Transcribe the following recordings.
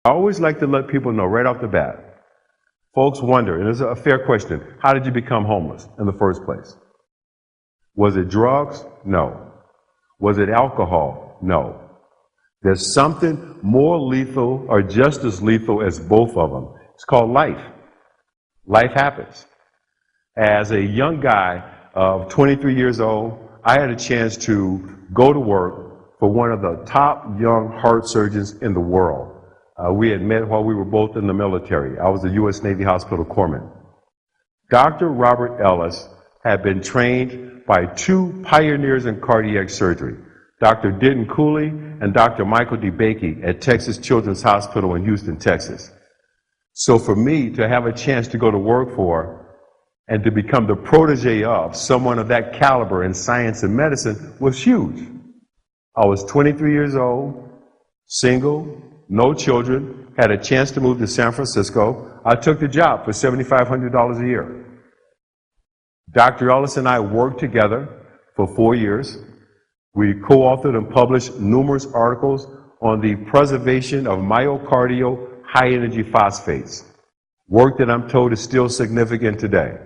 I always like to let people know right off the bat. Folks wonder, and it's a fair question, how did you become homeless in the first place? Was it drugs? No. Was it alcohol? No. There's something more lethal or just as lethal as both of them. It's called life. Life happens. As a young guy of 23 years old, I had a chance to go to work for one of the top young heart surgeons in the world. We had met while we were both in the military. I was a U.S. Navy hospital corpsman. Dr. Robert Ellis had been trained by two pioneers in cardiac surgery, Dr. Denton Cooley and Dr. Michael D. Bakey at Texas Children's Hospital in Houston, Texas. So for me to have a chance to go to work for and to become the protege of someone of that caliber in science and medicine was huge. I was 23 years old, single, no children, had a chance to move to San Francisco. I took the job for $7,500 a year. Dr. Ellis and I worked together for 4 years. We co-authored and published numerous articles on the preservation of myocardial high-energy phosphates, work that I'm told is still significant today.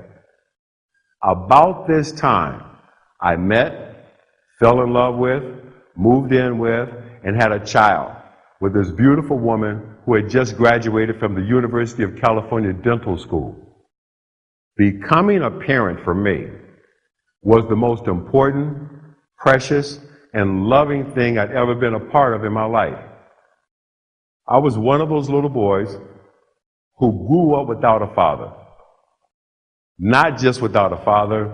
About this time, I met, fell in love with, moved in with, and had a child with this beautiful woman who had just graduated from the University of California Dental School. Becoming a parent for me was the most important, precious, and loving thing I'd ever been a part of in my life. I was one of those little boys who grew up without a father. Not just without a father,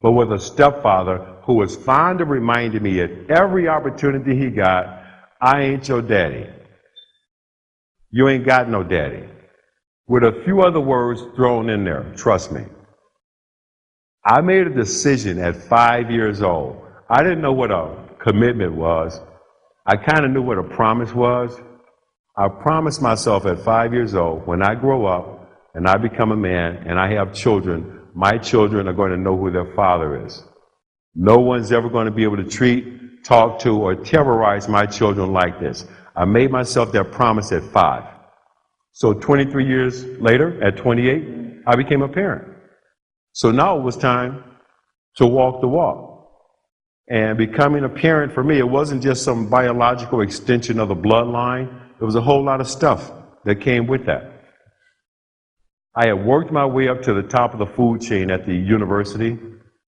but with a stepfather who was fond of reminding me at every opportunity he got, I ain't your daddy. You ain't got no daddy. With a few other words thrown in there, trust me. I made a decision at 5 years old. I didn't know what a commitment was. I kind of knew what a promise was. I promised myself at 5 years old, when I grow up and I become a man and I have children, my children are going to know who their father is. No one's ever going to be able to treat, talk to, or terrorize my children like this. I made myself that promise at 5. So 23 years later, at 28, I became a parent. So now it was time to walk the walk. And becoming a parent for me, it wasn't just some biological extension of the bloodline. There was a whole lot of stuff that came with that. I had worked my way up to the top of the food chain at the university.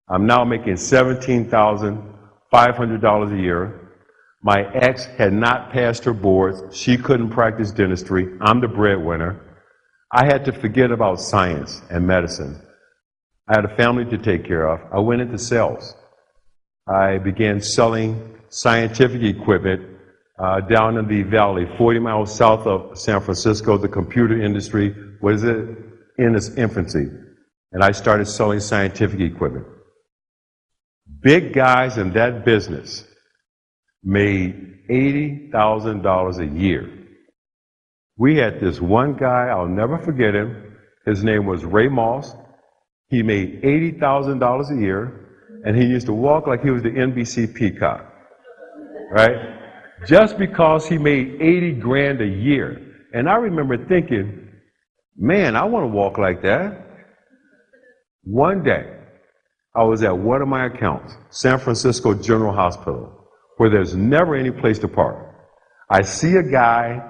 I'm now making $17,500 a year. My ex had not passed her boards. She couldn't practice dentistry. I'm the breadwinner. I had to forget about science and medicine. I had a family to take care of. I went into sales. I began selling scientific equipment down in the valley, 40 miles south of San Francisco. The computer industry was in its infancy. And I started selling scientific equipment. Big guys in that business made $80,000 a year. We had this one guy, I'll never forget him. His name was Ray Moss. He made $80,000 a year, and he used to walk like he was the NBC peacock, right? Just because he made 80 grand a year. And I remember thinking, man, I want to walk like that. One day, I was at one of my accounts, San Francisco General Hospital, where there's never any place to park. I see a guy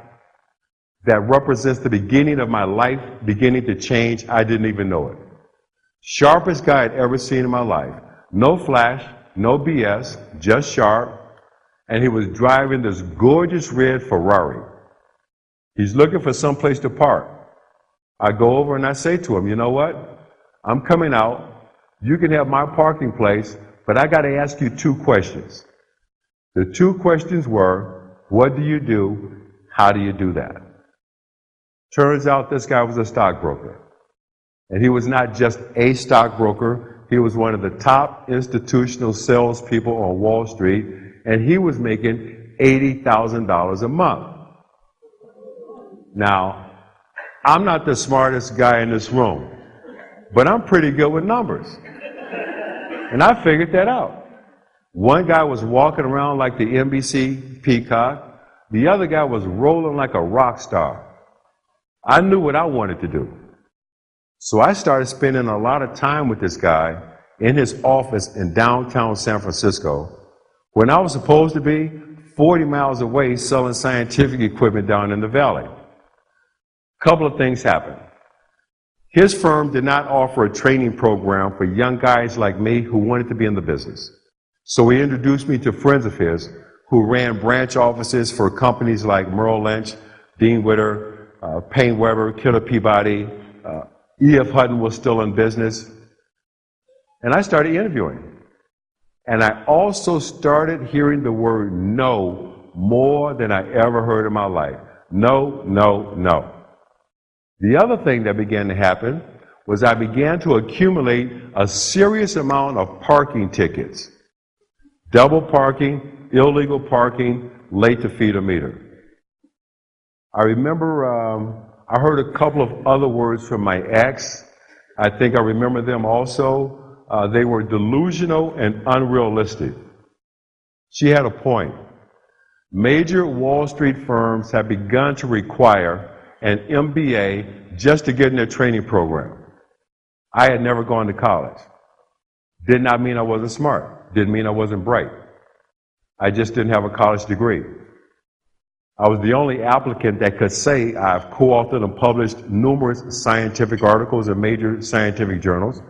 that represents the beginning of my life beginning to change. I didn't even know it. Sharpest guy I'd ever seen in my life. No flash, no BS, just sharp. And he was driving this gorgeous red Ferrari. He's looking for some place to park. I go over and I say to him, you know what? I'm coming out. You can have my parking place, but I got to ask you 2 questions. The 2 questions were, what do you do? How do you do that? Turns out this guy was a stockbroker. And he was not just a stockbroker. He was one of the top institutional salespeople on Wall Street, and he was making $80,000 a month. Now, I'm not the smartest guy in this room, but I'm pretty good with numbers. And I figured that out. One guy was walking around like the NBC peacock. The other guy was rolling like a rock star. I knew what I wanted to do. So I started spending a lot of time with this guy in his office in downtown San Francisco when I was supposed to be 40 miles away selling scientific equipment down in the valley. A couple of things happened. His firm did not offer a training program for young guys like me who wanted to be in the business. So he introduced me to friends of his who ran branch offices for companies like Merrill Lynch, Dean Witter, Payne Weber, Killer Peabody. E.F. Hutton was still in business. And I started interviewing. And I also started hearing the word no more than I ever heard in my life. No, no, no. The other thing that began to happen was I began to accumulate a serious amount of parking tickets. Double parking, illegal parking, late to feed a meter. I remember I heard a couple of other words from my ex. I think I remember them also. They were delusional and unrealistic. She had a point. Major Wall Street firms have begun to require an MBA just to get in their training program. I had never gone to college. Did not mean I wasn't smart. Didn't mean I wasn't bright. I just didn't have a college degree. I was the only applicant that could say I've co-authored and published numerous scientific articles in major scientific journals.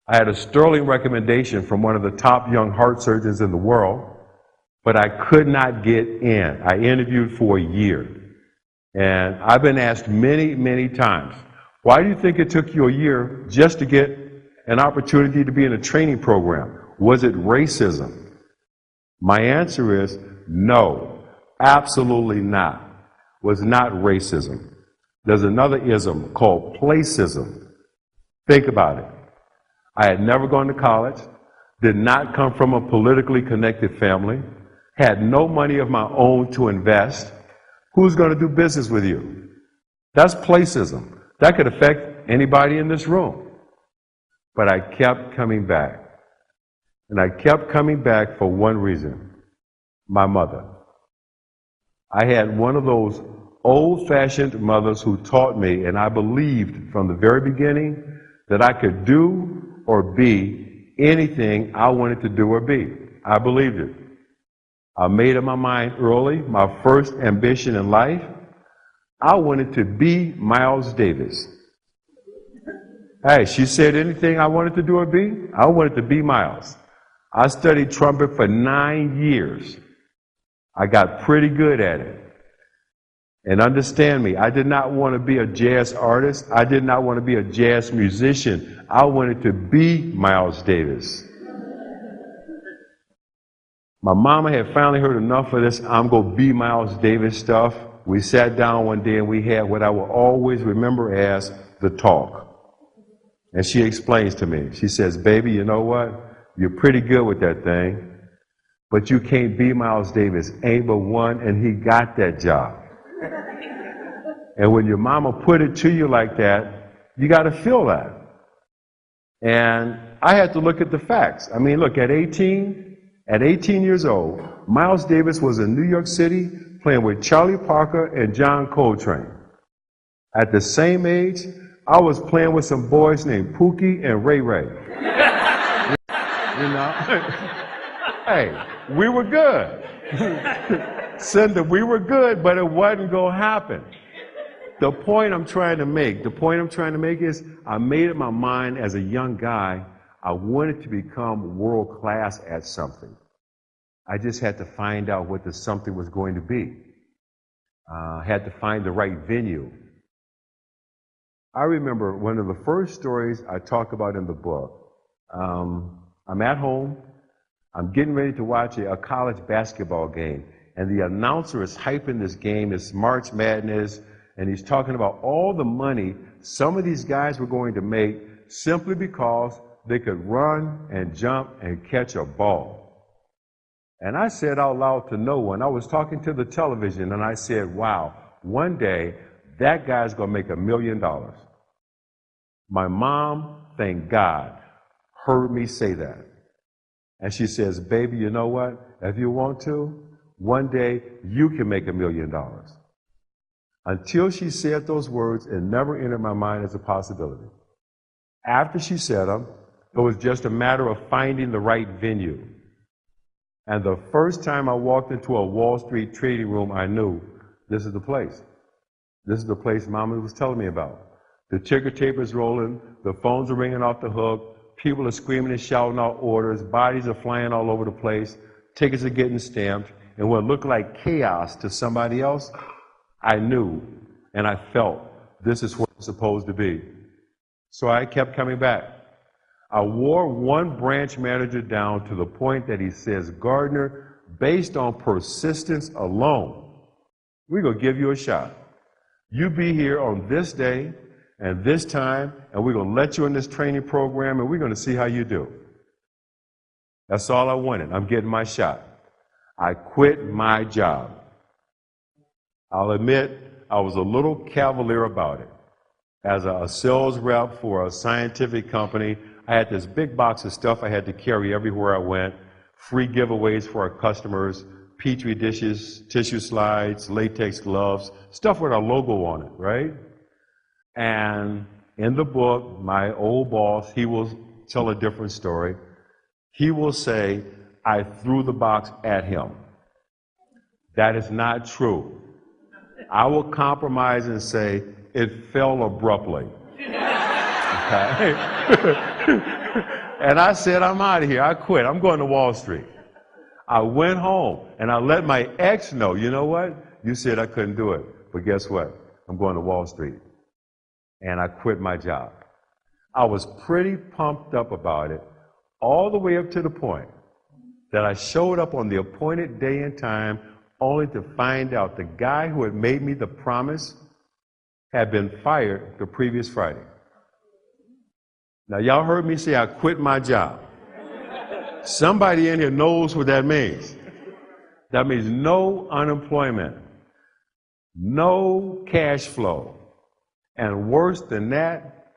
I had a sterling recommendation from one of the top young heart surgeons in the world, but I could not get in. I interviewed for a year. And I've been asked many, many times, why do you think it took you a year just to get an opportunity to be in a training program? Was it racism? My answer is no, absolutely not. It was not racism. There's another ism called placism. Think about it. I had never gone to college, did not come from a politically connected family, had no money of my own to invest. Who's going to do business with you? That's placism. That could affect anybody in this room. But I kept coming back. And I kept coming back for one reason: my mother. I had one of those old-fashioned mothers who taught me, and I believed from the very beginning, that I could do or be anything I wanted to do or be. I believed it. I made up my mind early, my first ambition in life, I wanted to be Miles Davis. Hey, she said anything I wanted to do or be, I wanted to be Miles. I studied trumpet for 9 years. I got pretty good at it. And understand me, I did not want to be a jazz artist. I did not want to be a jazz musician. I wanted to be Miles Davis. My mama had finally heard enough of this I'm going to be Miles Davis stuff. We sat down one day and we had what I will always remember as the talk. And she explains to me, she says, baby, you know what? You're pretty good with that thing, but you can't be Miles Davis. Ain't but one, and he got that job. And when your mama put it to you like that, you got to feel that. And I had to look at the facts. I mean, look, at 18 years old, Miles Davis was in New York City playing with Charlie Parker and John Coltrane. At the same age, I was playing with some boys named Pookie and Ray Ray. You know? Hey, we were good. Cinder, we were good, but it wasn't going to happen. The point I'm trying to make is I made up my mind as a young guy, I wanted to become world class at something. I just had to find out what the something was going to be. Had to find the right venue. I remember one of the first stories I talk about in the book. I'm at home. I'm getting ready to watch a college basketball game. And the announcer is hyping this game. It's March Madness. And he's talking about all the money some of these guys were going to make simply because they could run and jump and catch a ball. And I said out loud to no one, I was talking to the television, and I said, wow, one day that guy's going to make $1 million. My mom, thank God, heard me say that. And she says, baby, you know what? If you want to, One day you can make $1 million. Until she said those words, it never entered my mind as a possibility. After she said them, it was just a matter of finding the right venue. And the first time I walked into a Wall Street trading room, I knew this is the place. This is the place Mama was telling me about. The ticker tape is rolling, the phones are ringing off the hook, people are screaming and shouting out orders, bodies are flying all over the place, tickets are getting stamped, and what looked like chaos to somebody else, I knew and I felt this is where it's supposed to be. So I kept coming back. I wore one branch manager down to the point that he says, Gardner, based on persistence alone, we're going to give you a shot. You be here on this day and this time, and we're going to let you in this training program, and we're going to see how you do. That's all I wanted. I'm getting my shot. I quit my job. I'll admit I was a little cavalier about it. As a sales rep for a scientific company, I had this big box of stuff I had to carry everywhere I went, free giveaways for our customers, Petri dishes, tissue slides, latex gloves, stuff with our logo on it, right? And in the book, my old boss, he will tell a different story. He will say, I threw the box at him. That is not true. I will compromise and say, it fell abruptly. Okay? And I said, I'm out of here. I quit. I'm going to Wall Street. I went home and I let my ex know, you know what? You said I couldn't do it. But guess what? I'm going to Wall Street. And I quit my job. I was pretty pumped up about it, all the way up to the point that I showed up on the appointed day and time only to find out the guy who had made me the promise had been fired the previous Friday. Now, y'all heard me say I quit my job. Somebody in here knows what that means. That means no unemployment, no cash flow. And worse than that,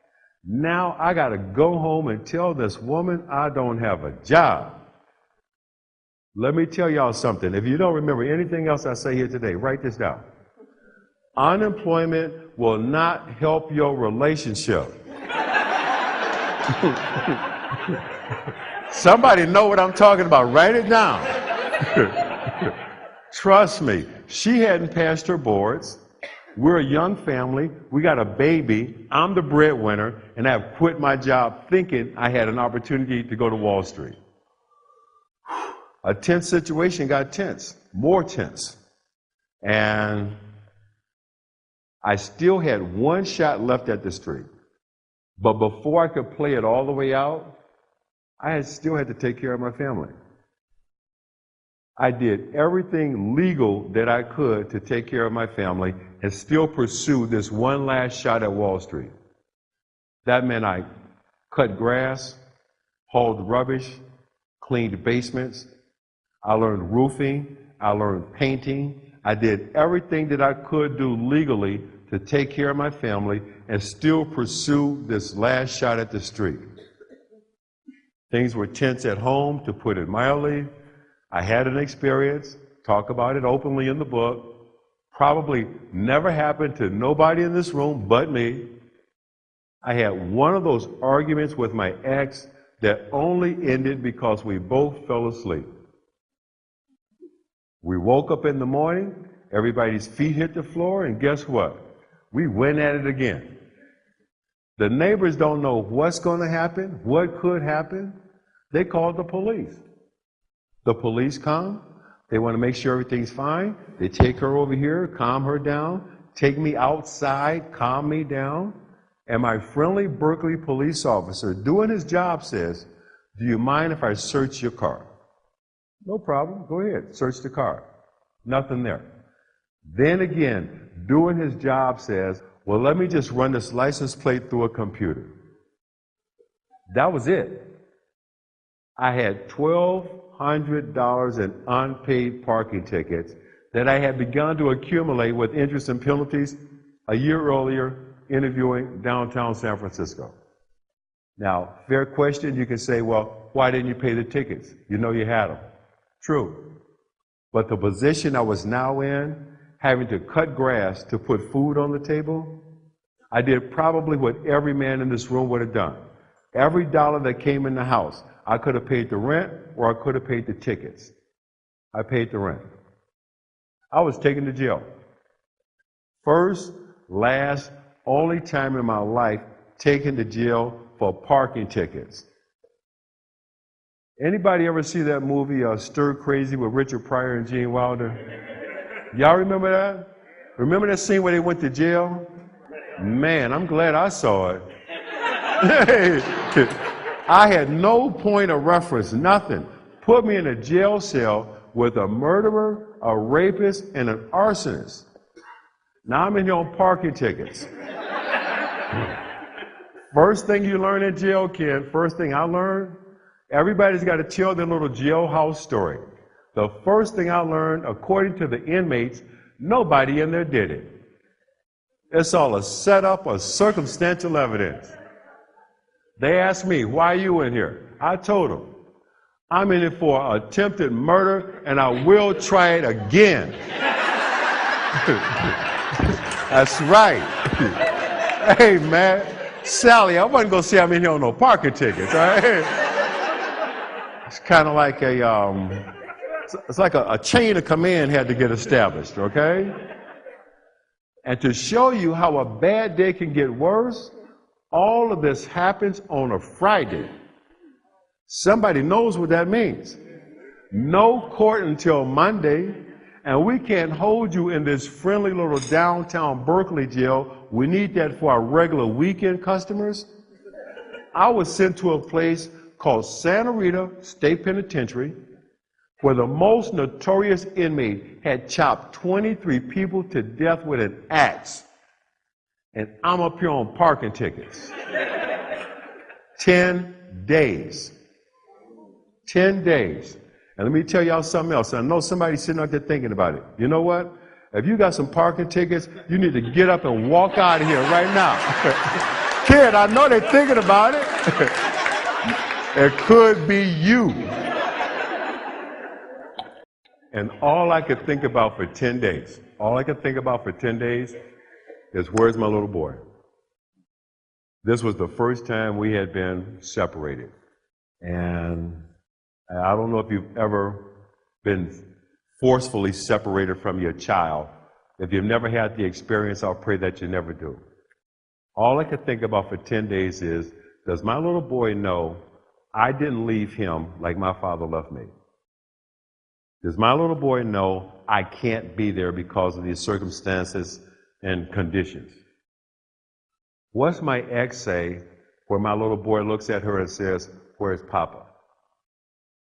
now I got to go home and tell this woman I don't have a job. Let me tell y'all something. If you don't remember anything else I say here today, write this down. Unemployment will not help your relationship. Somebody know what I'm talking about. Write it down. Trust me, she hadn't passed her boards. We're a young family. We got a baby. I'm the breadwinner, and I've quit my job thinking I had an opportunity to go to Wall Street. A tense situation got tense, more tense. And I still had one shot left at the street. But before I could play it all the way out, I still had to take care of my family. I did everything legal that I could to take care of my family and still pursue this one last shot at Wall Street. That meant I cut grass, hauled rubbish, cleaned basements. I learned roofing. I learned painting. I did everything that I could do legally to take care of my family and still pursue this last shot at the street. Things were tense at home, to put it mildly. I had an experience, talk about it openly in the book, probably never happened to nobody in this room but me. I had one of those arguments with my ex that only ended because we both fell asleep. We woke up in the morning, everybody's feet hit the floor, and guess what? We went at it again. The neighbors don't know what's going to happen, what could happen. They called the police. The police come. They want to make sure everything's fine. They take her over here, calm her down, take me outside, calm me down. And my friendly Berkeley police officer, doing his job, says, do you mind if I search your car? No problem. Go ahead. Search the car. Nothing there. Then again, doing his job, says, well, let me just run this license plate through a computer. That was it. I had $1,200 in unpaid parking tickets that I had begun to accumulate with interest and penalties a year earlier interviewing downtown San Francisco. Now, fair question, you can say, well, why didn't you pay the tickets? You know you had them. True. But the position I was now in, having to cut grass to put food on the table, I did probably what every man in this room would have done. Every dollar that came in the house, I could have paid the rent or I could have paid the tickets. I paid the rent. I was taken to jail. First, last, only time in my life taken to jail for parking tickets. Anybody ever see that movie, Stir Crazy, with Richard Pryor and Gene Wilder? Y'all remember that? Remember that scene where they went to jail? Man, I'm glad I saw it. I had no point of reference, nothing. Put me in a jail cell with a murderer, a rapist, and an arsonist. Now I'm in here on parking tickets. First thing you learn in jail, Ken, first thing I learned, everybody's got to tell their little jailhouse story. The first thing I learned, according to the inmates, nobody in there did it. It's all a setup or circumstantial evidence. They asked me, why are you in here? I told them, I'm in it for attempted murder and I will try it again. That's right. Hey, man, Sally, I wasn't going to say I'm in here on no parking tickets, all right? It's kind of like it's like a chain of command had to get established, okay? And to show you how a bad day can get worse, all of this happens on a Friday. Somebody knows what that means. No court until Monday, and we can't hold you in this friendly little downtown Berkeley jail. We need that for our regular weekend customers. I was sent to a place called Santa Rita State Penitentiary, where the most notorious inmate had chopped 23 people to death with an axe. And I'm up here on parking tickets. 10 days. 10 days. And let me tell y'all something else. I know somebody's sitting out there thinking about it. You know what? If you got some parking tickets, you need to get up and walk out of here right now. Kid, I know they're thinking about it. It could be you. And all I could think about for 10 days, is where's my little boy? This was the first time we had been separated. And I don't know if you've ever been forcefully separated from your child. If you've never had the experience, I'll pray that you never do. All I could think about for 10 days is, does my little boy know I didn't leave him like my father left me? Does my little boy know I can't be there because of these circumstances and conditions? What's my ex say where my little boy looks at her and says, where's Papa?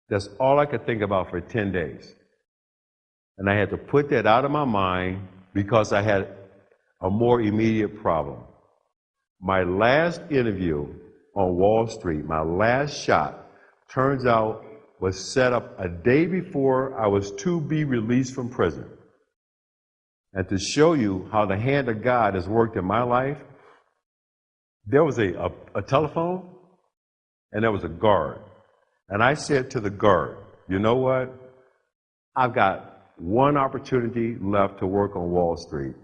That's all I could think about for 10 days. And I had to put that out of my mind because I had a more immediate problem. My last interview on Wall Street, my last shot, turns out was set up a day before I was to be released from prison. And to show you how the hand of God has worked in my life, there was a telephone and there was a guard. And I said to the guard, you know what? I've got one opportunity left to work on Wall Street,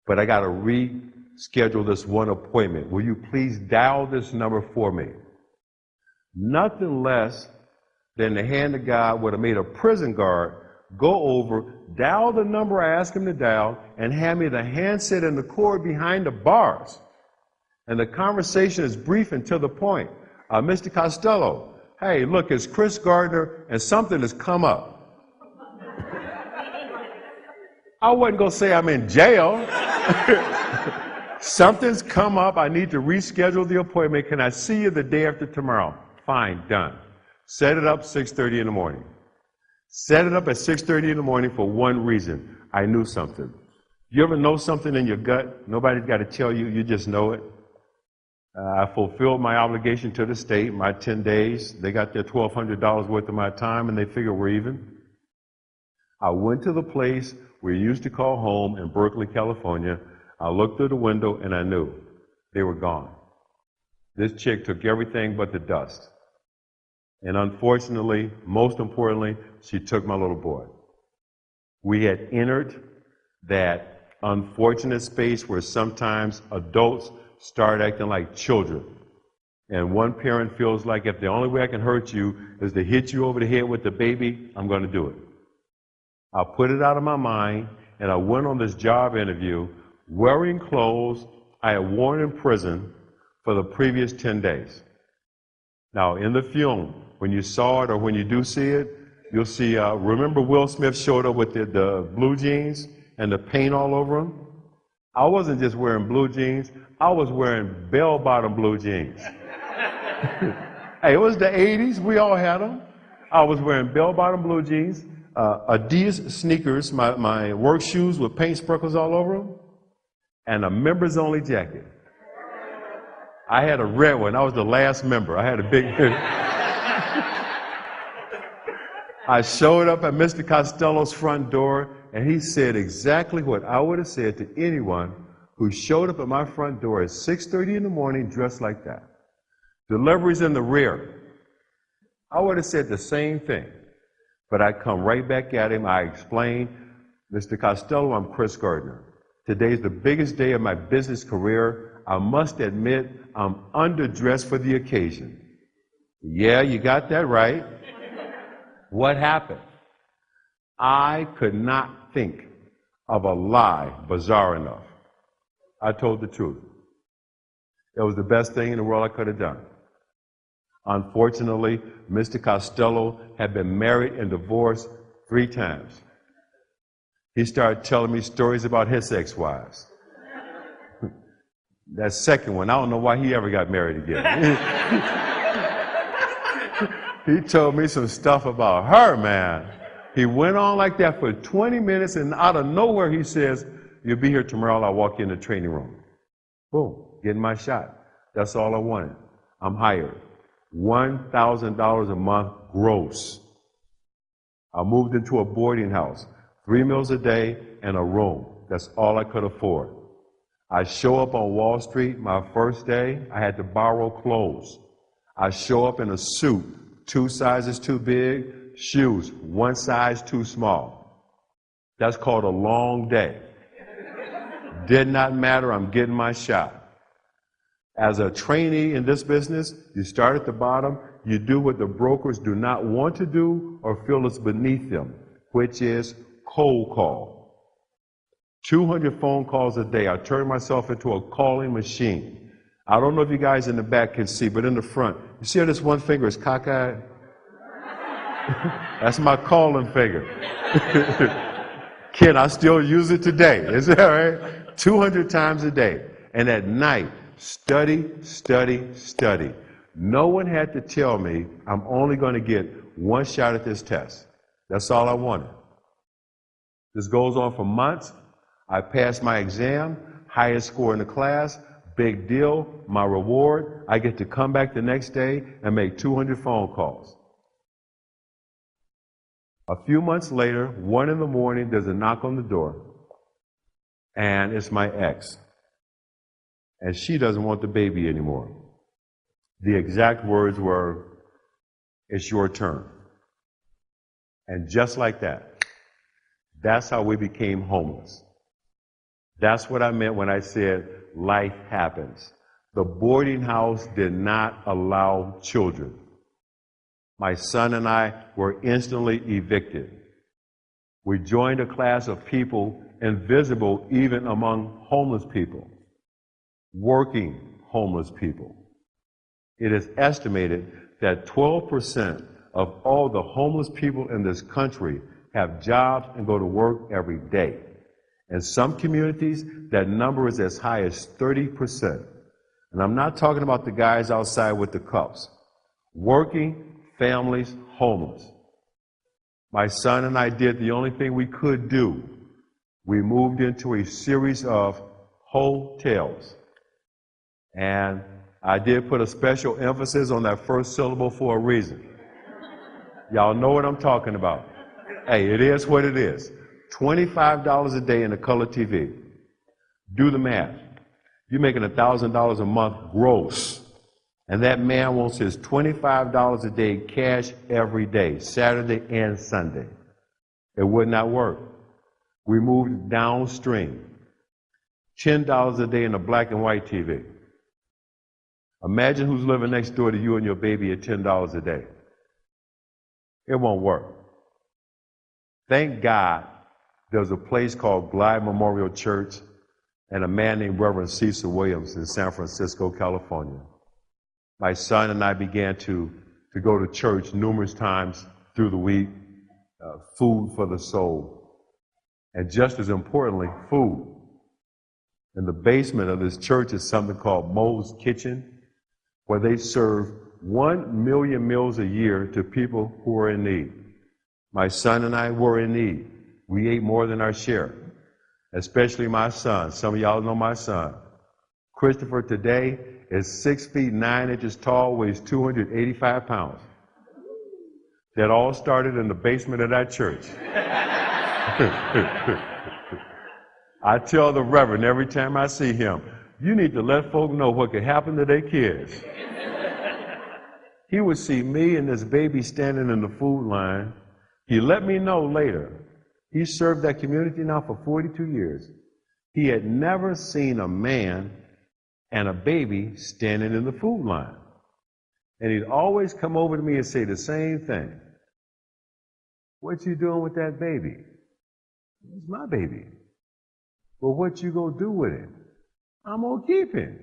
but I got to reschedule this one appointment. Will you please dial this number for me? Nothing less than the hand of God would have made a prison guard go over, dial the number I asked him to dial, and hand me the handset and the cord behind the bars. And the conversation is brief and to the point. Mr. Costello, hey, look, it's Chris Gardner, and something has come up. I wasn't going to say I'm in jail. Something's come up. I need to reschedule the appointment. Can I see you the day after tomorrow? Fine, done. Set it up 6:30 in the morning. Set it up at 6:30 in the morning for one reason. I knew something. You ever know something in your gut? Nobody's got to tell you. You just know it. I fulfilled my obligation to the state, my 10 days. They got their $1,200 worth of my time, and they figure we're even. I went to the place we used to call home in Berkeley, California. I looked through the window, and I knew they were gone. This chick took everything but the dust. And unfortunately, most importantly, she took my little boy. We had entered that unfortunate space where sometimes adults start acting like children. And one parent feels like if the only way I can hurt you is to hit you over the head with the baby, I'm going to do it. I put it out of my mind, and I went on this job interview wearing clothes I had worn in prison for the previous 10 days. Now, in the film, when you saw it or when you do see it, you'll see, remember Will Smith showed up with the blue jeans and the paint all over him? I wasn't just wearing blue jeans, I was wearing bell-bottom blue jeans. Hey, it was the 80s, we all had them. I was wearing bell-bottom blue jeans, Adidas sneakers, my work shoes with paint sprinkles all over them, and a members-only jacket. I had a red one. I was the last member. I had a big... I showed up at Mr. Costello's front door, and he said exactly what I would have said to anyone who showed up at my front door at 6:30 in the morning dressed like that. Deliveries in the rear. I would have said the same thing. But I come right back at him. I explain, Mr. Costello, I'm Chris Gardner. Today's the biggest day of my business career. I must admit, I'm underdressed for the occasion. Yeah, you got that right. What happened? I could not think of a lie bizarre enough. I told the truth. It was the best thing in the world I could have done. Unfortunately, Mr. Costello had been married and divorced 3 times. He started telling me stories about his ex-wives. That second one, I don't know why he ever got married again. He told me some stuff about her, man. He went on like that for 20 minutes, and out of nowhere he says, you'll be here tomorrow, I'll walk you in the training room. Boom, getting my shot. That's all I wanted. I'm hired. $1,000 a month gross. I moved into a boarding house, 3 meals a day and a room. That's all I could afford. I show up on Wall Street my first day, I had to borrow clothes. I show up in a suit, 2 sizes too big, shoes, 1 size too small. That's called a long day. Did not matter, I'm getting my shot. As a trainee in this business, you start at the bottom, you do what the brokers do not want to do or feel is beneath them, which is cold call. 200 phone calls a day. I turned myself into a calling machine. I don't know if you guys in the back can see, but in the front, you see how this one finger is cockeyed? That's my calling finger. Ken, I still use it today. Is that right? 200 times a day. And at night, study, study, study. No one had to tell me I'm only going to get 1 shot at this test. That's all I wanted. This goes on for months. I passed my exam, highest score in the class, big deal, my reward. I get to come back the next day and make 200 phone calls. A few months later, 1 in the morning, there's a knock on the door, and it's my ex. And she doesn't want the baby anymore. The exact words were, it's your turn. And just like that, that's how we became homeless. That's what I meant when I said life happens. The boarding house did not allow children. My son and I were instantly evicted. We joined a class of people invisible even among homeless people. Working homeless people. It is estimated that 12% of all the homeless people in this country have jobs and go to work every day. In some communities, that number is as high as 30%. And I'm not talking about the guys outside with the cups. Working families, homeless. My son and I did the only thing we could do. We moved into a series of hotels. And I did put a special emphasis on that first syllable for a reason. Y'all know what I'm talking about. Hey, it is what it is. $25 a day in a color TV. Do the math. You're making $1,000 a month gross. And that man wants his $25 a day cash every day, Saturday and Sunday. It would not work. We moved downstream. $10 a day in a black and white TV. Imagine who's living next door to you and your baby at $10 a day. It won't work. Thank God there's a place called Glide Memorial Church and a man named Reverend Cecil Williams in San Francisco, California. My son and I began to go to church numerous times through the week, food for the soul. And just as importantly, food. In the basement of this church is something called Mo's Kitchen, where they serve 1 million meals a year to people who are in need. My son and I were in need. We ate more than our share, especially my son. Some of y'all know my son. Christopher today is 6 feet 9 inches tall, weighs 285 pounds. That all started in the basement of that church. I tell the Reverend every time I see him, you need to let folk know what could happen to their kids. He would see me and this baby standing in the food line. He let me know later. He served that community now for 42 years. He had never seen a man and a baby standing in the food line. And he'd always come over to me and say the same thing. What you doing with that baby? It's my baby. Well, what you gonna do with it? I'm gonna keep him.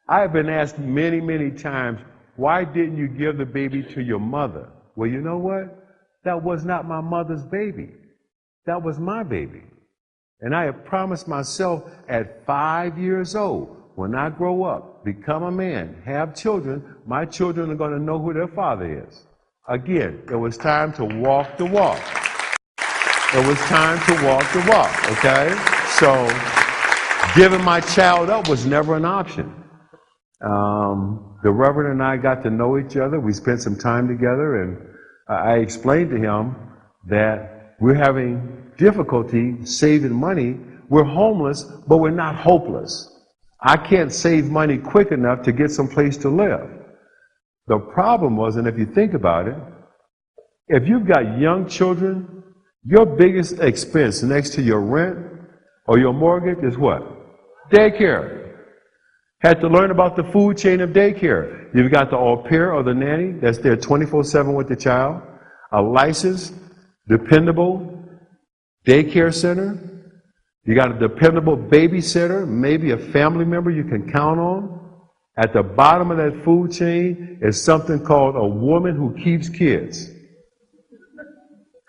I've been asked many, many times, why didn't you give the baby to your mother? Well, you know what? That was not my mother's baby. That was my baby. And I have promised myself at 5 years old, when I grow up, become a man, have children, my children are going to know who their father is. Again, it was time to walk the walk. It was time to walk the walk, okay? So, giving my child up was never an option. The Reverend and I got to know each other. We spent some time together, and I explained to him that we're having difficulty saving money. We're homeless, but we're not hopeless. I can't save money quick enough to get some place to live. The problem was, and if you think about it, if you've got young children, your biggest expense next to your rent or your mortgage is what? Daycare. Had to learn about the food chain of daycare. You've got the au pair or the nanny that's there 24/7 with the child, a licensed, dependable daycare center. You got a dependable babysitter, maybe a family member you can count on. At the bottom of that food chain is something called a woman who keeps kids.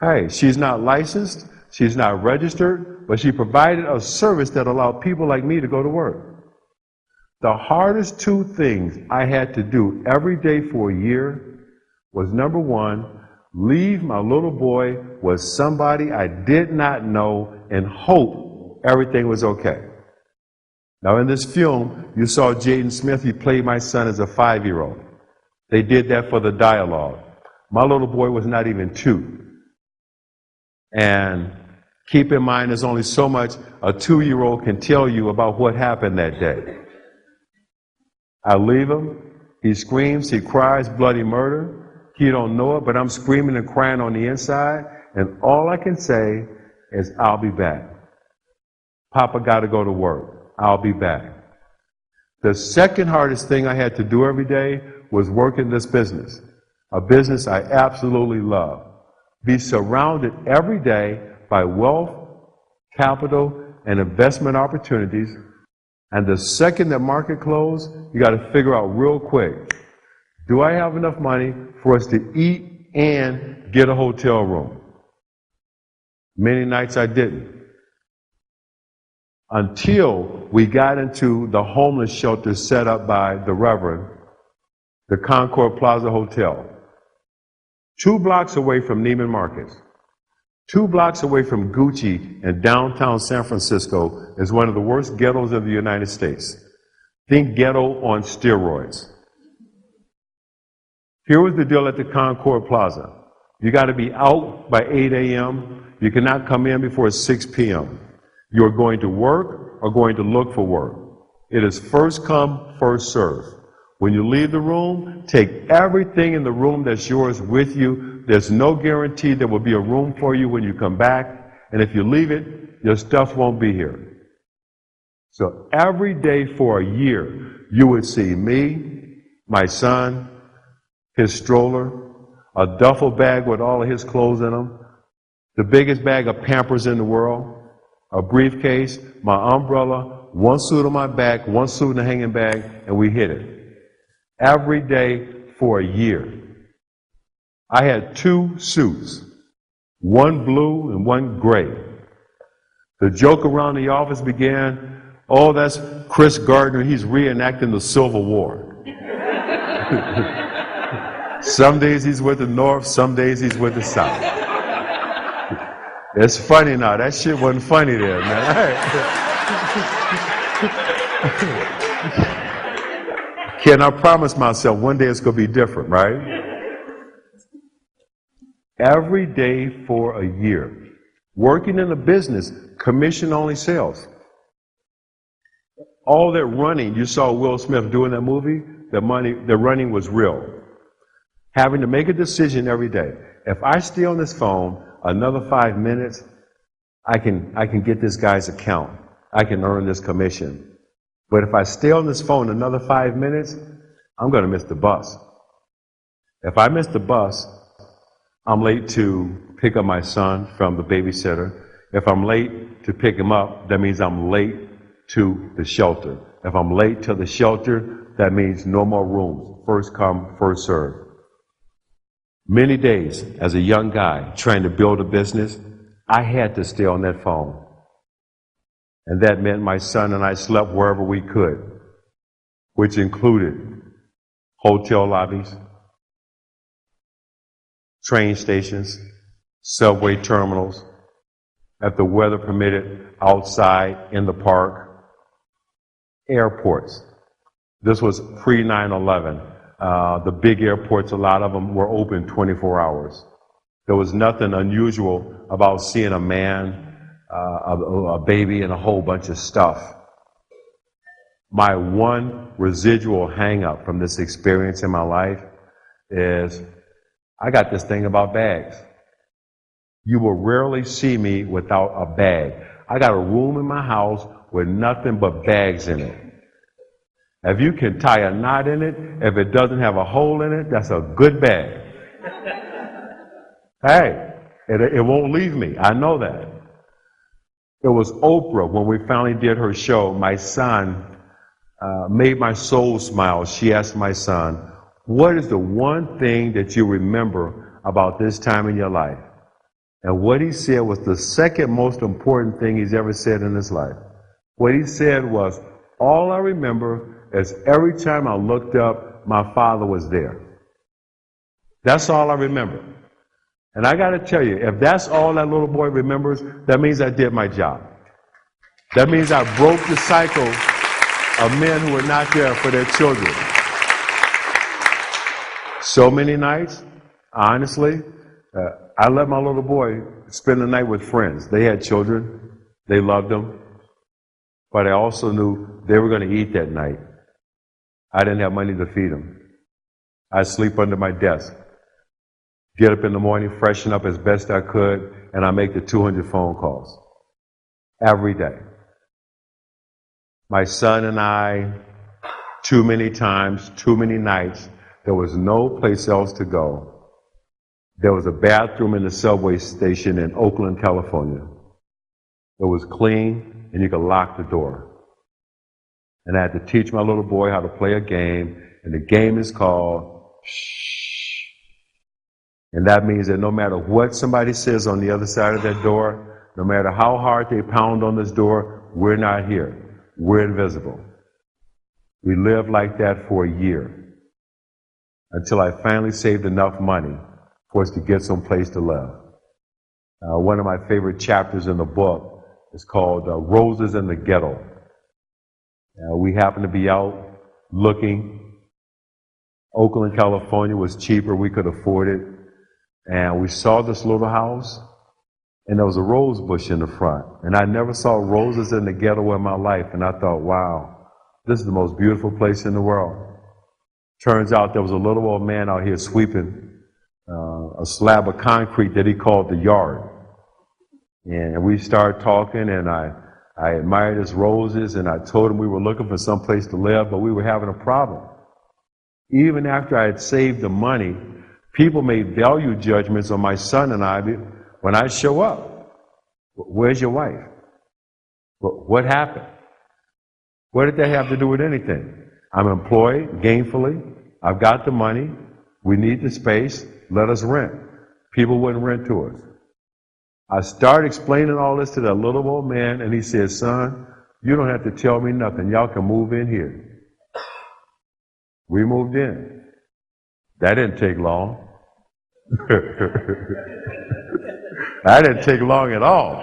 Hey, she's not licensed, she's not registered, but she provided a service that allowed people like me to go to work. The hardest two things I had to do every day for a year was, number one, leave my little boy with somebody I did not know and hope everything was okay. Now in this film, you saw Jaden Smith. He played my son as a 5-year-old. They did that for the dialogue. My little boy was not even 2. And keep in mind, there's only so much a 2-year-old can tell you about what happened that day. I leave him. He screams, he cries bloody murder. He don't know it, but I'm screaming and crying on the inside. And all I can say is, I'll be back. Papa got to go to work. I'll be back. The second hardest thing I had to do every day was work in this business, a business I absolutely love. Be surrounded every day by wealth, capital, and investment opportunities. And the second that market closed, you got to figure out real quick, do I have enough money for us to eat and get a hotel room? Many nights I didn't. Until we got into the homeless shelter set up by the Reverend, the Concord Plaza Hotel. 2 blocks away from Neiman Marcus. 2 blocks away from Gucci in downtown San Francisco is one of the worst ghettos of the United States. Think ghetto on steroids. Here was the deal at the Concord Plaza. You got to be out by 8 a.m. You cannot come in before 6 p.m. You're going to work or going to look for work. It is first come, first serve. When you leave the room, take everything in the room that's yours with you. There's no guarantee there will be a room for you when you come back. And if you leave it, your stuff won't be here. So every day for a year, you would see me, my son, his stroller, a duffel bag with all of his clothes in them, the biggest bag of Pampers in the world, a briefcase, my umbrella, one suit on my back, one suit in a hanging bag, and we hit it. Every day for a year. I had 2 suits, one blue and one gray. The joke around the office began, oh, that's Chris Gardner, he's reenacting the Civil War. Some days he's with the North, some days he's with the South. It's funny now, that shit wasn't funny there, man. Can I promise myself one day it's going to be different, right? Every day for a year. Working in a business, commission-only sales. All that running, you saw Will Smith doing that movie, the running was real. Having to make a decision every day. If I stay on this phone another 5 minutes, I can get this guy's account. I can earn this commission. But if I stay on this phone another 5 minutes, I'm going to miss the bus. If I miss the bus, I'm late to pick up my son from the babysitter. If I'm late to pick him up, that means I'm late to the shelter. If I'm late to the shelter, that means no more rooms. First come, first serve. Many days as a young guy trying to build a business, I had to stay on that phone. And that meant my son and I slept wherever we could, which included hotel lobbies, train stations, subway terminals, if the weather permitted, outside, in the park, airports. This was pre-9/11. The big airports, a lot of them were open 24 hours. There was nothing unusual about seeing a man, a baby, and a whole bunch of stuff. My one residual hang-up from this experience in my life is I got this thing about bags. You will rarely see me without a bag. I got a room in my house with nothing but bags in it. If you can tie a knot in it, if it doesn't have a hole in it, that's a good bag. Hey, it won't leave me. I know that. It was Oprah when we finally did her show. My son made my soul smile. She asked my son, what is the one thing that you remember about this time in your life? And what he said was the second most important thing he's ever said in his life. What he said was, all I remember is every time I looked up, my father was there. That's all I remember. And I got to tell you, if that's all that little boy remembers, that means I did my job. That means I broke the cycle of men who were not there for their children. So many nights, honestly, I let my little boy spend the night with friends. They had children. They loved them. But I also knew they were going to eat that night. I didn't have money to feed them. I'd sleep under my desk. Get up in the morning, freshen up as best I could, and I make the 200 phone calls. Every day. My son and I, too many times, too many nights, there was no place else to go. There was a bathroom in the subway station in Oakland, California. It was clean, and you could lock the door. And I had to teach my little boy how to play a game, and the game is called Shh. And that means that no matter what somebody says on the other side of that door, no matter how hard they pound on this door, we're not here. We're invisible. We lived like that for a year until I finally saved enough money for us to get someplace to live. One of my favorite chapters in the book is called Roses in the Ghetto. We happened to be out looking. Oakland, California was cheaper. We could afford it. And we saw this little house, and there was a rose bush in the front. And I never saw roses in the ghetto in my life. And I thought, wow, this is the most beautiful place in the world. Turns out there was a little old man out here sweeping a slab of concrete that he called the yard. And we started talking, and I admired his roses, and I told him we were looking for some place to live, but we were having a problem. Even after I had saved the money, people made value judgments on my son and I when I show up. Where's your wife? What happened? What did that have to do with anything? I'm employed gainfully. I've got the money. We need the space. Let us rent. People wouldn't rent to us. I started explaining all this to that little old man, and he said, son, you don't have to tell me nothing. Y'all can move in here. We moved in. That didn't take long. That didn't take long at all.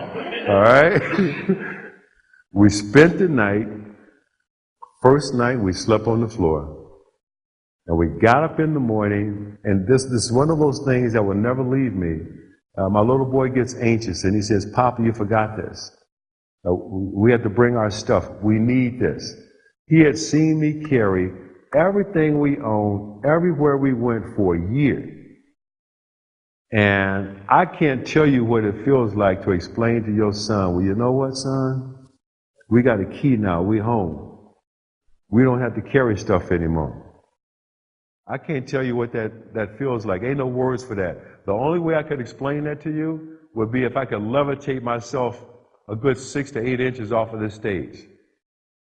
All right? We spent the night. First night, we slept on the floor. And we got up in the morning, and this is one of those things that will never leave me. My little boy gets anxious, and he says, Papa, you forgot this. We have to bring our stuff. We need this. He had seen me carry everything we owned, everywhere we went for a year. And I can't tell you what it feels like to explain to your son, well, you know what, son? We got a key now. We home. We don't have to carry stuff anymore. I can't tell you what that feels like. Ain't no words for that. The only way I could explain that to you would be if I could levitate myself a good 6 to 8 inches off of this stage.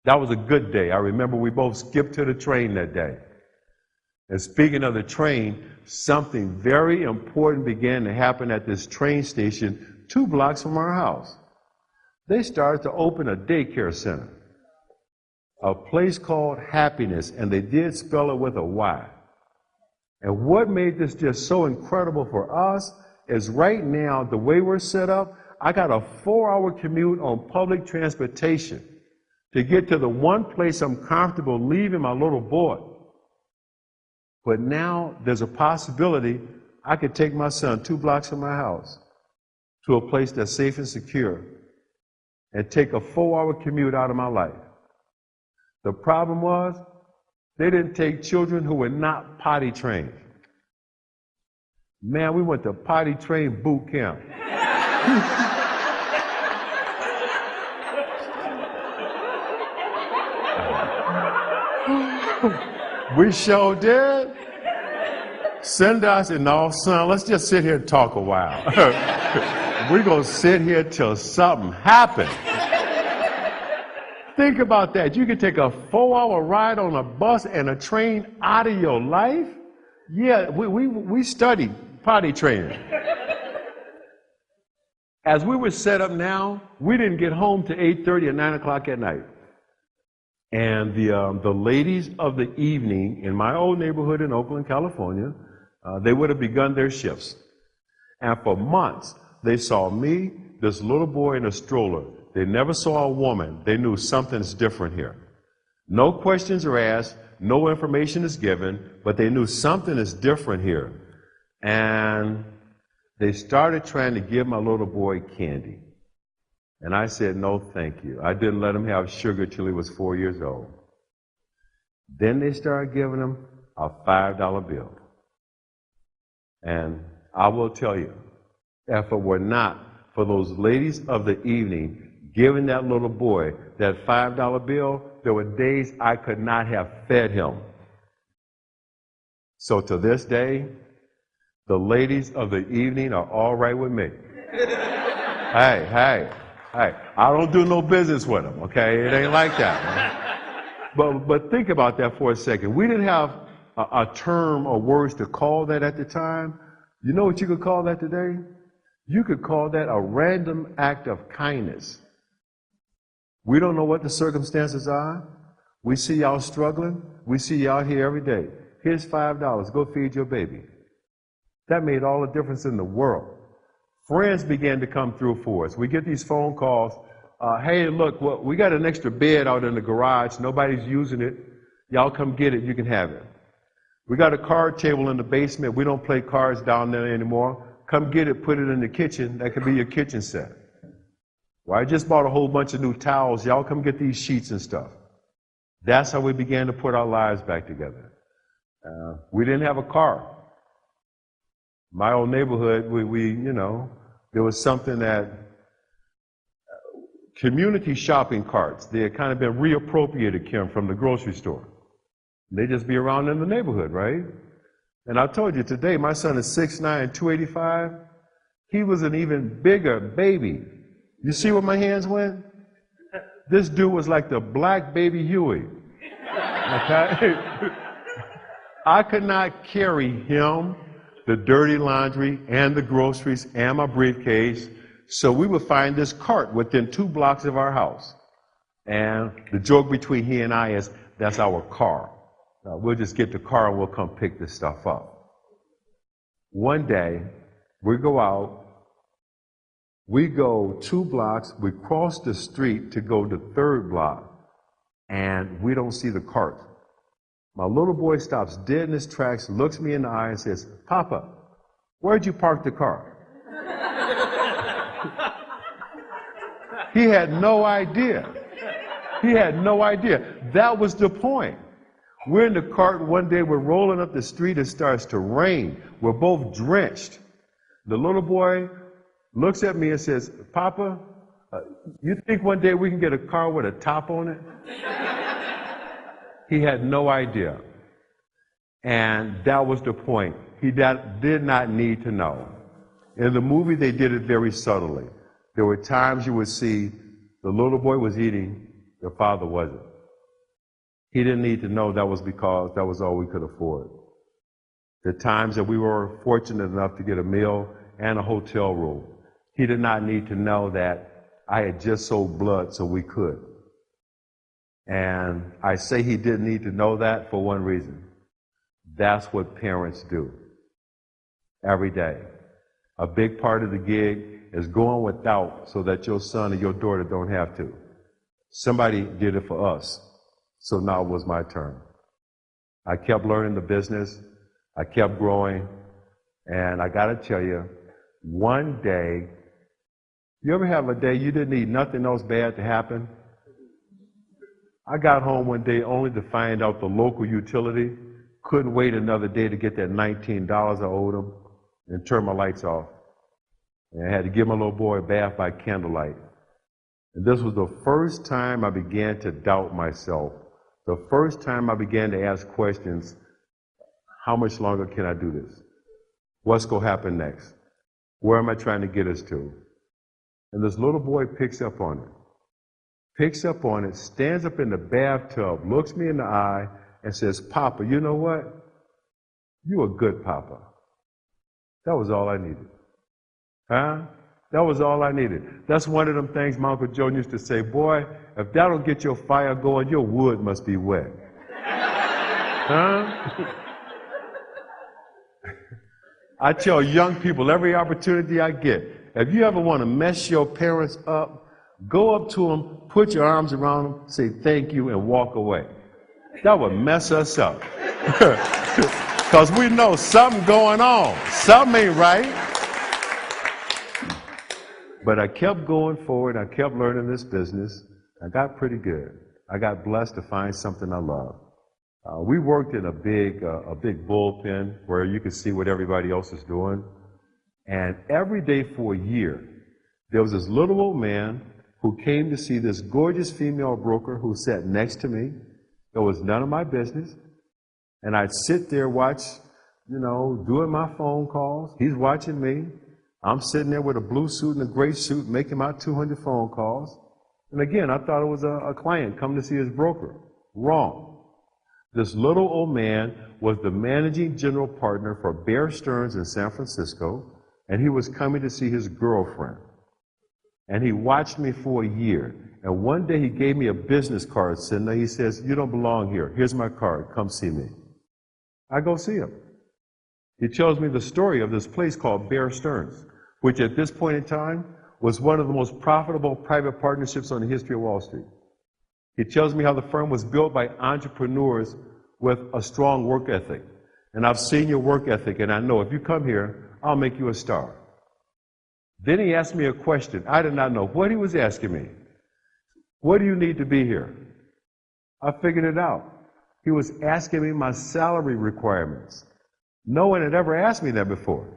That was a good day. I remember we both skipped to the train that day. And speaking of the train, something very important began to happen at this train station 2 blocks from our house. They started to open a daycare center, a place called Happyness, and they did spell it with a Y. And what made this just so incredible for us is right now, the way we're set up, I got a 4-hour commute on public transportation to get to the one place I'm comfortable leaving my little boy. But now there's a possibility I could take my son 2 blocks from my house to a place that's safe and secure and take a 4-hour commute out of my life. The problem was, they didn't take children who were not potty trained. Man, we went to potty train boot camp. We sure did. Send us, and no, son, let's just sit here and talk a while. We're going to sit here till something happens. Think about that. You could take a 4-hour ride on a bus and a train out of your life? Yeah, we studied potty training. As we were set up now, we didn't get home to 8:30 or 9 o'clock at night. And the ladies of the evening in my old neighborhood in Oakland, California, they would have begun their shifts. And for months, they saw me, this little boy in a stroller. They never saw a woman. They knew something's different here. No questions are asked, no information is given, but they knew something is different here. And they started trying to give my little boy candy. And I said, no, thank you. I didn't let him have sugar till he was 4 years old. Then they started giving him a $5 bill. And I will tell you, if it were not for those ladies of the evening giving that little boy that $5 bill, there were days I could not have fed him. So to this day, the ladies of the evening are all right with me. Hey, I don't do no business with them, okay? It ain't like that, man. But think about that for a second. We didn't have a term or words to call that at the time. You know what you could call that today? You could call that a random act of kindness. We don't know what the circumstances are. We see y'all struggling. We see you out here every day. Here's $5. Go feed your baby. That made all the difference in the world. Friends began to come through for us. We get these phone calls. Hey, look, we got an extra bed out in the garage. Nobody's using it. Y'all come get it. You can have it. We got a card table in the basement. We don't play cards down there anymore. Come get it. Put it in the kitchen. That could be your kitchen set. Well, I just bought a whole bunch of new towels. Y'all come get these sheets and stuff. That's how we began to put our lives back together. We didn't have a car. My old neighborhood, there was something that community shopping carts, they had kind of been reappropriated, Kim, from the grocery store. They just be around in the neighborhood, right? And I told you today, my son is 6'9", 285. He was an even bigger baby. You see where my hands went? This dude was like the black baby Huey. Okay? I could not carry him, the dirty laundry, and the groceries, and my briefcase. So we would find this cart within 2 blocks of our house. And the joke between he and I is, that's our car. We'll just get the car and we'll come pick this stuff up. One day, we go out, we go 2 blocks, we cross the street to go to the 3rd block, and we don't see the cart. My little boy stops dead in his tracks, looks me in the eye and says, "Papa, where'd you park the car?" He had no idea. He had no idea. That was the point. We're in the cart one day, we're rolling up the street, it starts to rain. We're both drenched. The little boy looks at me and says, "Papa, you think one day we can get a car with a top on it?" He had no idea. And that was the point. He did not need to know. In the movie, they did it very subtly. There were times you would see the little boy was eating, the father wasn't. He didn't need to know that was because that was all we could afford. The times that we were fortunate enough to get a meal and a hotel room, he did not need to know that I had just sold blood so we could. And I say he didn't need to know that for one reason. That's what parents do every day. A big part of the gig is going without so that your son or your daughter don't have to. Somebody did it for us, so now it was my turn. I kept learning the business, I kept growing, and I gotta tell you, one day, you ever have a day you didn't need nothing else bad to happen? I got home one day only to find out the local utility couldn't wait another day to get that $19 I owed them and turn my lights off. And I had to give my little boy a bath by candlelight. And this was the first time I began to doubt myself. The first time I began to ask questions, how much longer can I do this? What's going to happen next? Where am I trying to get us to? And this little boy picks up on it, stands up in the bathtub, looks me in the eye, and says, "Papa, you know what? You a good papa." That was all I needed. Huh? That was all I needed. That's one of them things my Uncle Joe used to say, "Boy, if that'll get your fire going, your wood must be wet." Huh? I tell young people every opportunity I get, if you ever want to mess your parents up, go up to them, put your arms around them, say thank you, and walk away. That would mess us up. Because we know something going on. Something ain't right. But I kept going forward. I kept learning this business. I got pretty good. I got blessed to find something I love. We worked in a big bullpen where you could see what everybody else is doing. And every day for a year, there was this little old man who came to see this gorgeous female broker who sat next to me. It was none of my business. And I'd sit there, watch, doing my phone calls. He's watching me. I'm sitting there with a blue suit and a gray suit making my 200 phone calls. And again, I thought it was a client coming to see his broker. Wrong. This little old man was the managing general partner for Bear Stearns in San Francisco, and he was coming to see his girlfriend. And he watched me for a year. And one day he gave me a business card sitting there. He says, "You don't belong here. Here's my card. Come see me." I go see him. He tells me the story of this place called Bear Stearns, which at this point in time was one of the most profitable private partnerships on the history of Wall Street. He tells me how the firm was built by entrepreneurs with a strong work ethic. And I've seen your work ethic, and I know if you come here, I'll make you a star. Then he asked me a question. I did not know what he was asking me. What do you need to be here? I figured it out. He was asking me my salary requirements. No one had ever asked me that before.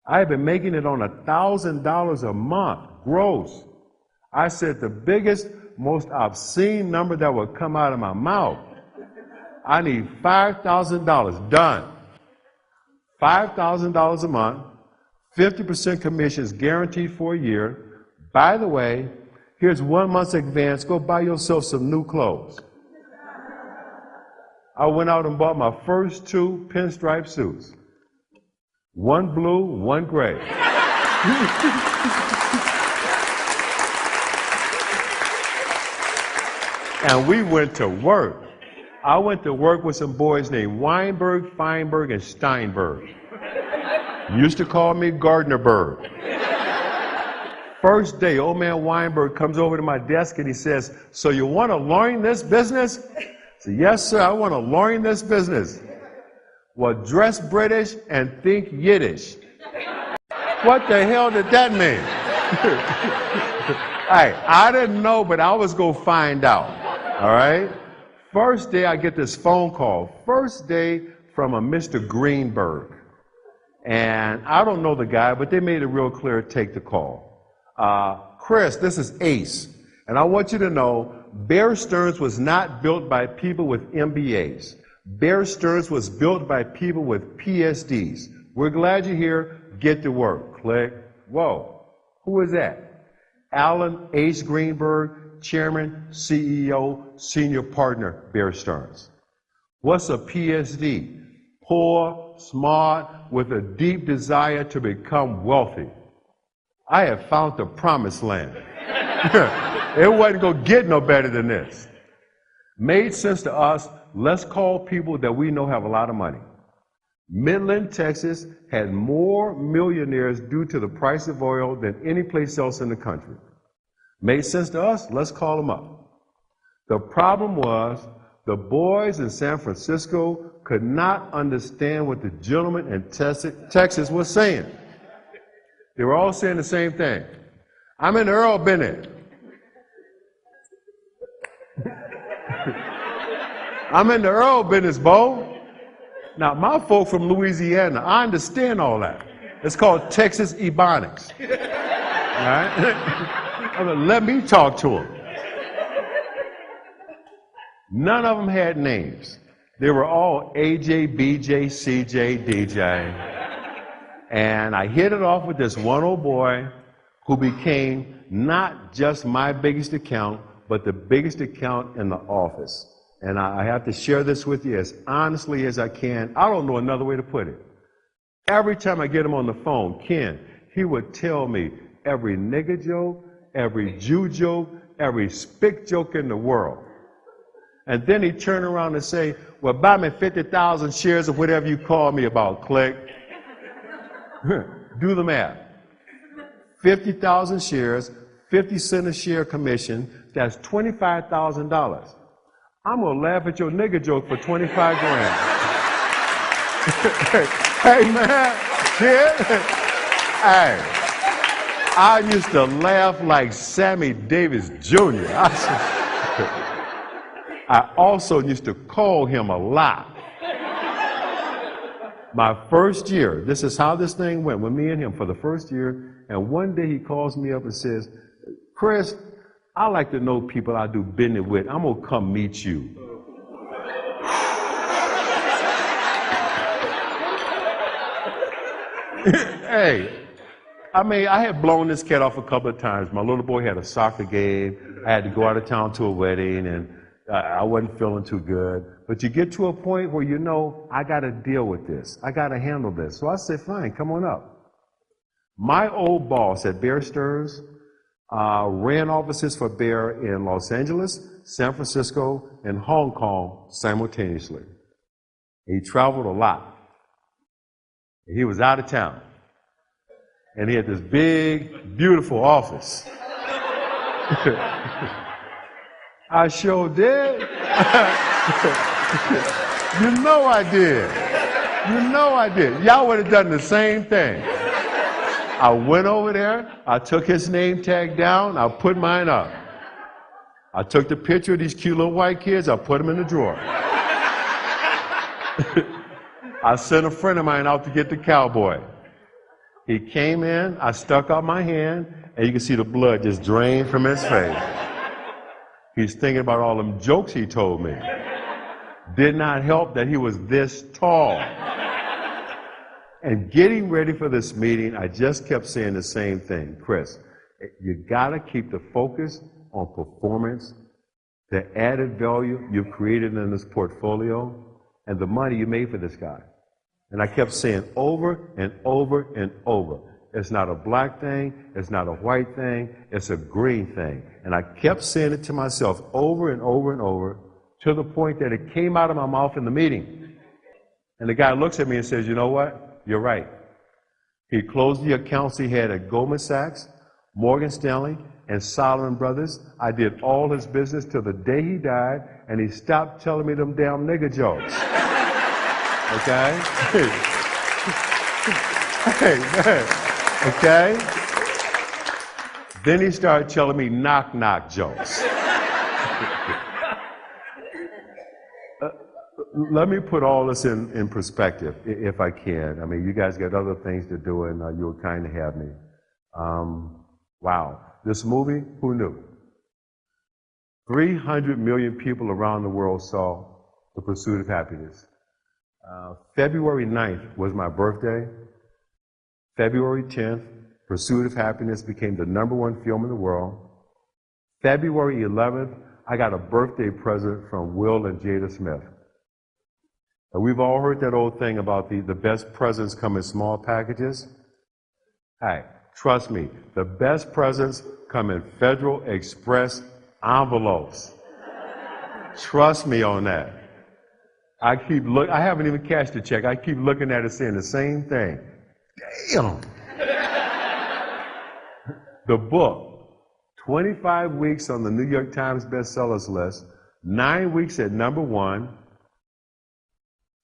I had been making it on $1,000 a month, gross. I said the biggest, most obscene number that would come out of my mouth. I need $5,000, done. $5,000 a month, 50% commissions guaranteed for a year. By the way, here's 1 month's advance, go buy yourself some new clothes. I went out and bought my first 2 pinstripe suits. One blue, one gray. And we went to work. I went to work with some boys named Weinberg, Feinberg, and Steinberg. Used to call me Gardnerberg. First day, old man Weinberg comes over to my desk and he says, "So you want to learn this business?" I said, "Yes, sir, I want to learn this business." Well, dress British and think Yiddish. What the hell did that mean? Hey, I didn't know, but I was going to find out. All right? First day, I get this phone call. First day from a Mr. Greenberg. And I don't know the guy, but they made it real clear to take the call. Chris, this is Ace. And I want you to know, Bear Stearns was not built by people with MBAs. Bear Stearns was built by people with PhDs. We're glad you're here. Get to work. Click. Whoa. Who is that? Alan Ace Greenberg, Chairman, CEO, Senior Partner, Bear Stearns. What's a PhD? Poor, smart, with a deep desire to become wealthy. I have found the promised land. It wasn't going to get no better than this. Made sense to us. Let's call people that we know have a lot of money. Midland, Texas had more millionaires due to the price of oil than any place else in the country. Made sense to us? Let's call them up. The problem was the boys in San Francisco could not understand what the gentleman in Texas was saying. They were all saying the same thing. I'm in the Earl Bennett. I'm in the Earl business, Bo. Now, my folk from Louisiana, I understand all that. It's called Texas Ebonics. All right? Let me talk to them. None of them had names. They were all AJ, BJ, CJ, DJ. And I hit it off with this one old boy who became not just my biggest account, but the biggest account in the office. And I have to share this with you as honestly as I can. I don't know another way to put it. Every time I get him on the phone, Ken, he would tell me every nigger joke, every Jew joke, every spick joke in the world. And then he'd turn around and say, well, buy me 50,000 shares of whatever you call me about, click. Do the math. 50,000 shares, 50 cents a share commission, that's $25,000. I'm going to laugh at your nigger joke for 25 grand. Hey, man, kid. Hey, I used to laugh like Sammy Davis Jr. I also used to call him a lot. My first year, this is how this thing went with me and him for the first year, and one day he calls me up and says, Chris, I like to know people I do business with. I'm going to come meet you. Hey, I mean, I had blown this cat off a couple of times. My little boy had a soccer game. I had to go out of town to a wedding, and I wasn't feeling too good. But you get to a point where you know, I got to deal with this. I got to handle this. So I said, fine, come on up. My old boss at Bear Stearns ran offices for Bear in Los Angeles, San Francisco, and Hong Kong simultaneously. He traveled a lot. He was out of town. And he had this big, beautiful office. I sure did. You know I did. You know I did. Y'all would have done the same thing. I went over there, I took his name tag down, I put mine up. I took the picture of these cute little white kids, I put them in the drawer. I sent a friend of mine out to get the cowboy. He came in, I stuck out my hand, and you can see the blood just drain from his face. He's thinking about all them jokes he told me. Did not help that he was this tall. And getting ready for this meeting, I just kept saying the same thing. Chris, you gotta keep the focus on performance, the added value you've created in this portfolio, and the money you made for this guy. And I kept saying over and over and over, it's not a black thing, it's not a white thing, it's a green thing. And I kept saying it to myself over and over and over, to the point that it came out of my mouth in the meeting. And the guy looks at me and says, you know what? You're right. He closed the accounts he had at Goldman Sachs, Morgan Stanley, and Solomon Brothers. I did all his business till the day he died, and he stopped telling me them damn nigger jokes. Okay? Hey, man. Okay? Then he started telling me knock-knock jokes. Let me put all this in perspective, if I can. I mean, you guys got other things to do, and you were kind to have me. Wow. This movie, who knew? 300 million people around the world saw The Pursuit of Happyness. February 9th was my birthday. February 10th, Pursuit of Happyness became the #1 film in the world. February 11th, I got a birthday present from Will and Jada Smith. We've all heard that old thing about the best presents come in small packages. Hey, trust me, the best presents come in Federal Express envelopes. Trust me on that. I haven't even cashed the check. I keep looking at it saying the same thing. Damn. The book, 25 weeks on the New York Times bestsellers list, 9 weeks at #1,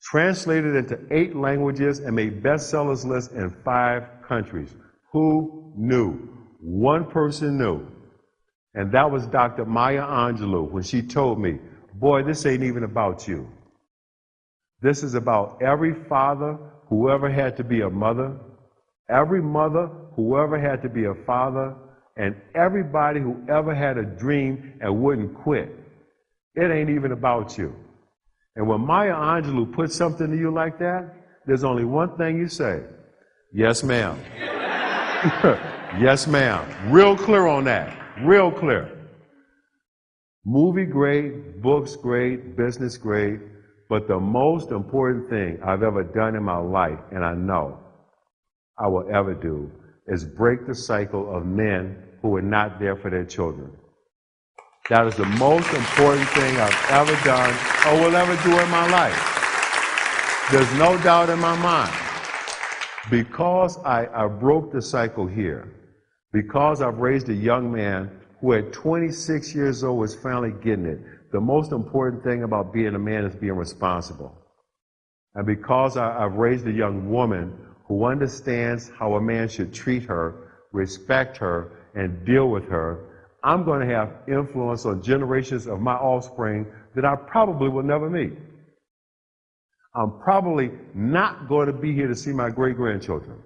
translated into 8 languages and made bestsellers list in 5 countries. Who knew? One person knew. And that was Dr. Maya Angelou when she told me, boy, this ain't even about you. This is about every father who ever had to be a mother, every mother who ever had to be a father, and everybody who ever had a dream and wouldn't quit. It ain't even about you. And when Maya Angelou puts something to you like that, there's only one thing you say. Yes, ma'am. Yes, ma'am. Real clear on that. Real clear. Movie great, books great, business great, but the most important thing I've ever done in my life, and I know I will ever do, is break the cycle of men who are not there for their children. That is the most important thing I've ever done or will ever do in my life. There's no doubt in my mind. Because I broke the cycle here, because I've raised a young man who at 26 years old was finally getting it, the most important thing about being a man is being responsible. And because I've raised a young woman who understands how a man should treat her, respect her, and deal with her, I'm going to have influence on generations of my offspring that I probably will never meet. I'm probably not going to be here to see my great-grandchildren.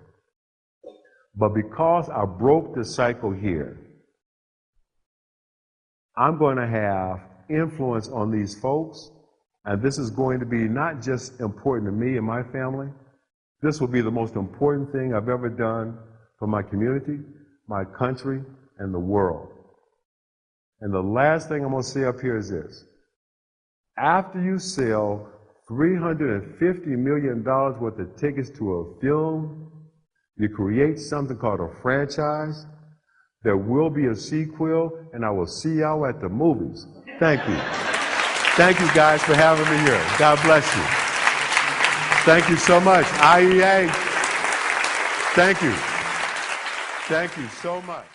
But because I broke the cycle here, I'm going to have influence on these folks, and this is going to be not just important to me and my family. This will be the most important thing I've ever done for my community, my country, and the world. And the last thing I'm going to say up here is this. After you sell $350 million worth of tickets to a film, you create something called a franchise. There will be a sequel, and I will see y'all at the movies. Thank you. Thank you guys for having me here. God bless you. Thank you so much. IEA. Thank you. Thank you so much.